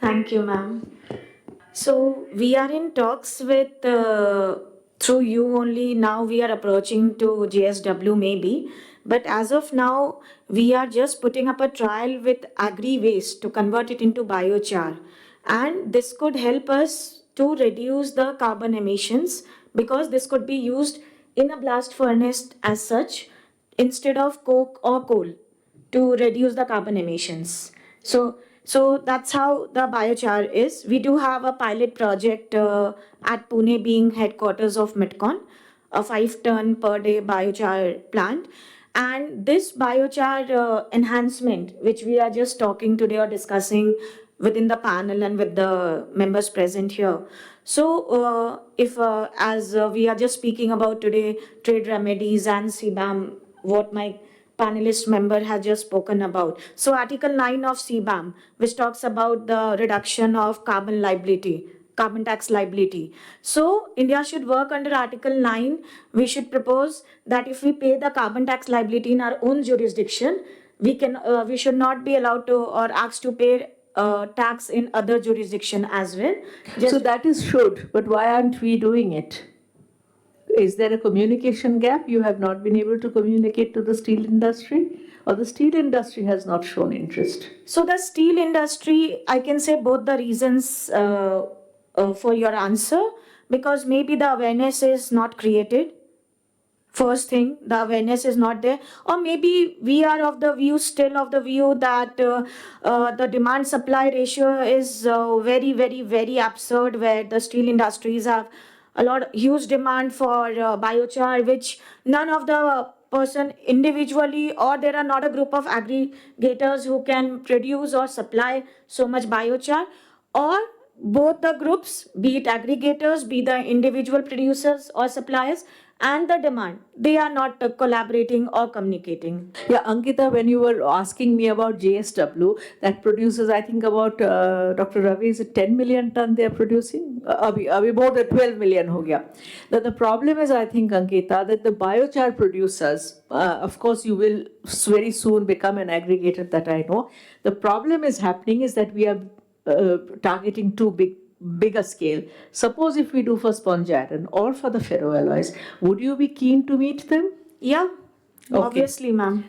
Thank you, ma'am. So we are in talks with through you only. Now we are approaching to JSW maybe, but as of now we are just putting up a trial with agri waste to convert it into biochar, and this could help us to reduce the carbon emissions because this could be used in a blast furnace as such instead of coke or coal to reduce the carbon emissions. So that's how the biochar is. We do have a pilot project at Pune, being headquarters of Mitcon, a 5 ton per day biochar plant. And this biochar enhancement, which we are just talking today or discussing within the panel and with the members present here. So, if as we are just speaking about today, trade remedies and CBAM, what my panelist member has just spoken about. So, Article 9 of CBAM, which talks about the reduction of carbon liability, carbon tax liability. So, India should work under Article 9. We should propose that if we pay the carbon tax liability in our own jurisdiction, we should not be allowed to or asked to pay tax in other jurisdiction as well. So that is should, but why aren't we doing it? Is there a communication gap? You have not been able to communicate to the steel industry, or the steel industry has not shown interest? So the steel industry, I can say both the reasons for your answer, because maybe the awareness is not created. First thing, the awareness is not there, or maybe we are still of the view that the demand supply ratio is very, very, very absurd, where the steel industries have a lot huge demand for biochar, which none of the person individually, or there are not a group of aggregators who can produce or supply so much biochar, or both the groups, be it aggregators, be the individual producers or suppliers, and the demand, they are not collaborating or communicating. Yeah, Ankita, when you were asking me about JSW, that produces, I think about, Dr. Ravi, is it 10 million ton they are producing? Abhi more than 12 million ho gaya. The problem is, I think, Ankita, that the biochar producers, of course, you will very soon become an aggregator, that I know. The problem is happening is that we are targeting too bigger scale. Suppose if we do for sponge iron or for the ferroalloys, would you be keen to meet them? Yeah, Okay. obviously, ma'am.